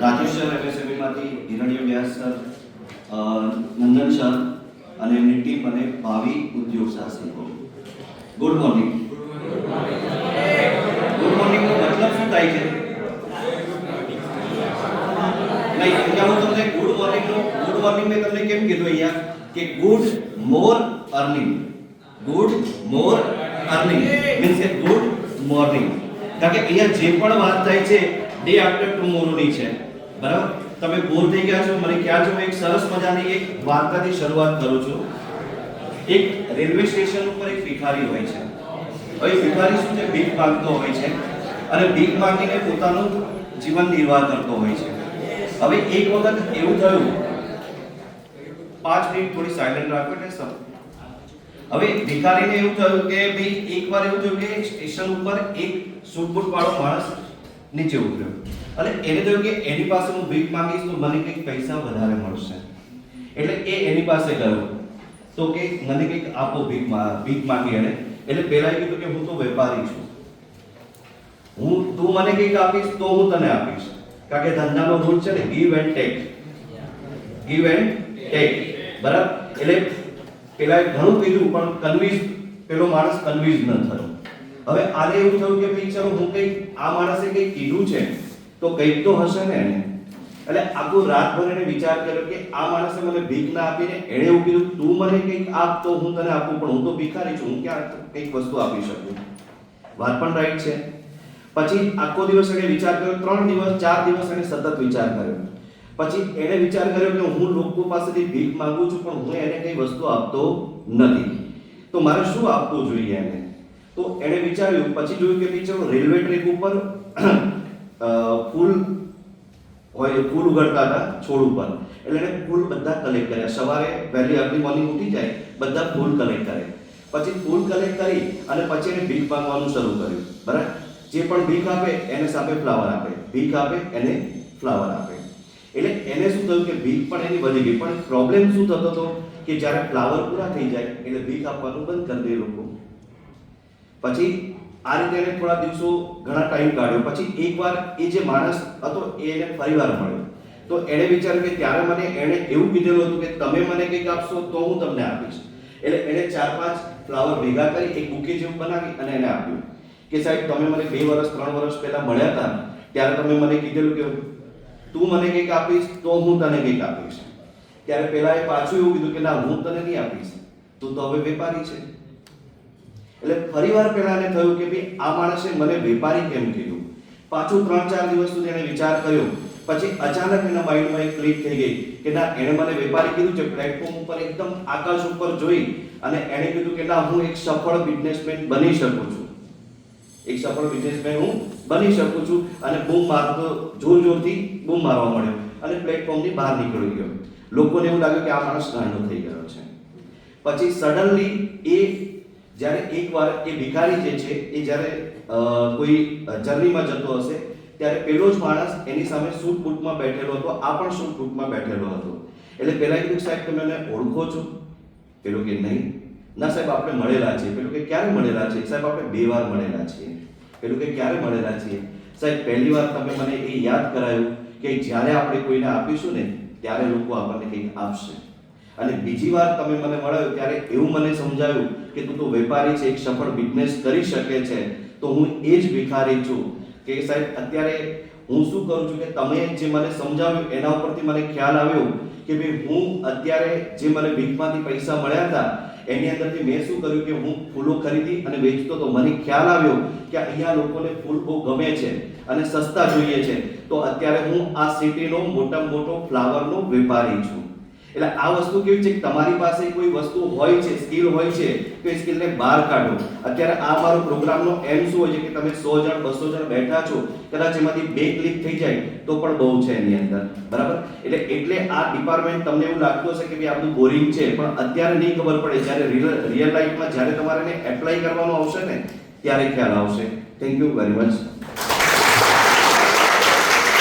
Rajesh sir એમએસએમઈમાંથી હિરણ્ય વ્યાસ sir, Nandan sir અને એમની team અને ભાવિ ઉદ્યોગ સાહસિકો. Good morning. ગુડ મોર્નિંગનો મતલબ શું થાય છે? નહીં, અહીંયા હું તમને ગુડ મોર્નિંગ મેં તમને કેમ કીધું અહીંયા કે ગુડ મોર અર્નિંગ. ગુડ મોર અર્નિંગ મીન્સ કે ગુડ મોર્નિંગ. કારણ કે અહીંયા જે પણ વાત થાય છે ડે આફ્ટર ટુમોરોની છે, બરાબર? તમે બોર થઈ ગયા છો, મને ખ્યાલ છે. હું એક સરસ મજાની એક વાર્તાથી શરૂઆત કરું છું. એક રેલવે સ્ટેશન ઉપર એક ભિખારી હોય છે. હવે ભિખારી શું છે? ભીખ માંગતો હોય છે અને ભીખ માંગીને પોતાનું જીવન નિર્વાહ કરતો હોય છે. હવે એક વખત એવું થયું, 5 મિનિટ થોડી સાયલેન્ટ રાખો એટલે સર. હવે ભિખારીને એવું થયું કે ભાઈ એકવાર એવું થયું કે સ્ટેશન ઉપર એક સૂટ-બૂટ વાળો માણસ નીચે ઉતર્યો અને એને થયું કે એની પાસે હું ભીખ માંગીશ તો મને કંઈક પૈસા વધારે મળશે. એટલે એ એની પાસે ગયો તો કે મને કંઈક આપો ભીખ માંગી. એને એટલે પહેલા કીધું કે હું તો વેપારી છું, તું મને કંઈક આપીશ તો હું તને આપીશ. કારણ કે ધંધાનો રૂલ છે ને, give and take. Give and take, બરાબર? એટલે પેલા ઘણું કીધું પણ પેલો માણસ કન્વિન્સ ન થયો. હવે આને એવું થયું કે ભાઈ ચલો હું કંઈક આ માણસે કંઈક કીધું છે તો કંઈક તો હશે ને એને. એટલે આખું રાતભર એને વિચાર કર્યો કે આ માણસે મને ભીખ ના આપીને એણે એવું કીધું તું મને કંઈક આપ તો હું તને આપું, પણ હું તો ભિખારી છું, હું ક્યાં કંઈક વસ્તુ આપી શકું. વાત પણ રાઈટ છે. પછી આખો દિવસ એને વિચાર કર્યો, 3 દિવસ 4 દિવસ એને સતત વિચાર કર્યો. પછી એને વિચાર કર્યો કે હું લોકો પાસેથી ભીખ માંગુ છું પણ હું એને કઈ વસ્તુ આપતો નથી, તો મારે શું આપવું જોઈએ એને. તો એને વિચાર્યું, પછી જોયું કે ભાઈ ચલો રેલવે ટ્રેક ઉપર ફૂલ ઉગડતા હતા છોડ ઉપર. એટલે એને ફૂલ બધા કલેક્ટ કર્યા. સવારે વહેલી અર્લી મોર્નિંગ ઉઠી જાય, બધા ફૂલ કલેક્ટ કરે. પછી ફૂલ કલેક્ટ કરી અને પછી એને ભીખ માંગવાનું શરૂ કર્યું, બરાબર? જે પણ ભીખ આપે એને સામે ફ્લાવર આપે, ભીખ આપે એને ફ્લાવર આપે. એટલે એને શું થયું કે ભીખ પણ એની વધી ગઈ. પણ પ્રોબ્લેમ શું થતો હતો કે જ્યારે ફ્લાવર પૂરા થઈ જાય એટલે ભીખ આપવાનું બંધ કરી દે લોકો. પછી આ રીતે એને થોડા દિવસો ઘણા ટાઈમ કાઢ્યો. પછી એકવાર એ જે માણસ હતો એને ફરીવાર મળ્યો તો એણે વિચાર્યું કે ત્યારે મને એણે એવું કીધેલું હતું કે તમે મને કંઈક આપશો તો હું તમને આપીશ. એટલે એણે 4-5 ફ્લાવર ભેગા કરી એક બુકે જેવું બનાવી અને એને આપ્યું કે સાહેબ તમે મને 2 વર્ષ 3 વર્ષ પહેલા મળ્યા હતા ત્યારે તમે મને કીધેલું કે તું મને કંઈક આપીશ તો હું તને કંઈક આપીશ. ત્યારે પહેલા એ પાછું એવું કીધું કે ના હું તને નહીં આપીશ, તું તો હવે વેપારી છે. એટલે ફરીવાર પહેલાને થયું કે ભાઈ આ માણસે મને વેપારી કેમ કીધું. પાછું 3-4 દિવસ સુધી એને વિચાર કર્યો. પછી અચાનક એના માઇન્ડમાં એક ક્લિક થઈ ગઈ કે ના એને મને વેપારી કીધું છે. પ્લેટફોર્મ ઉપર એકદમ આકાશ ઉપર જોઈ અને એણે કીધું કે ના હું એક સફળ બિઝનેસમેન બની શકું છું, એક સફળ બિઝનેસમેન હું બની શકું છું. અને બૂમ મારતો જોરથી બૂમ મારવા મળ્યો અને પ્લેટફોર્મની બહાર નીકળી ગયો. લોકોને એવું લાગ્યું કે આ માણસ ગાંડો થઈ ગયો છે. પછી સડનલી એ જ્યારે એકવાર એ ભિખારી જે છે એ જ્યારે કોઈ જર્નીમાં જતો હશે ત્યારે પેલો જ માણસ એની સામે સૂટ બૂટમાં બેઠેલો હતો. આ પણ સૂટ બૂટમાં બેઠેલો હતો. એટલે પહેલા કીધું સાહેબ તમે મને ઓળખો છો? પેલો કે નહીં. ના સાહેબ આપણે મળેલા છીએ. પેલું કે ક્યારે મળેલા છે? સાહેબ આપણે 2 વાર મળેલા છીએ. પેલું કે ક્યારે મળેલા છીએ? સાહેબ પહેલી વાર તમે મને એ યાદ કરાયું કે જ્યારે આપણે કોઈને આપીશું ને ત્યારે લોકો આપણને કંઈક આપશે. અને બીજી વાર તમે મને મળ્યો ત્યારે એવું મને સમજાયું કે તું તો વેપારી છે, એક સફળ બિઝનેસ કરી શકે છે. તો હું એ જ ભિખારી છું કે સાહેબ અત્યારે હું શું કરું છું કે તમે જે મને સમજાવ્યું એના ઉપરથી મને ખ્યાલ આવ્યો કે ભાઈ હું અત્યારે જે મને ભીખમાંથી પૈસા મળ્યા હતા એની અંદરથી મેં શું કર્યું કે હું ફૂલો ખરીદી અને વેચતો તો મને ખ્યાલ આવ્યો કે અહીંયા લોકોને ફૂલ બહુ ગમે છે અને સસ્તા જોઈએ છે. તો અત્યારે હું આ સિટીનો મોટામાં મોટો ફ્લાવરનો વેપારી છું. એટલે આ વસ્તુ કેવી છે કે તમારી પાસે કોઈ વસ્તુ હોય છે, સ્કિલ હોય છે તો એ સ્કિલને બહાર કાઢો. અત્યારે આ મારો પ્રોગ્રામનો એમ શું હોય છે કે તમે 100 જણ 200 જણ બેઠા છો, કદાચ એમાંથી 2 ક્લિક થઈ જાય તો પણ બહુ છે એની અંદર, બરાબર? એટલે આ ડિપાર્ટમેન્ટ તમને એવું લાગતું હશે કે ભાઈ આ બધું બોરિંગ છે, પણ અત્યારે નહીં ખબર પડે. જ્યારે રિયલ લાઈફમાં જ્યારે તમારે એને એપ્લાય કરવાનું આવશે ને ત્યારે ખ્યાલ આવશે. Thank you very much.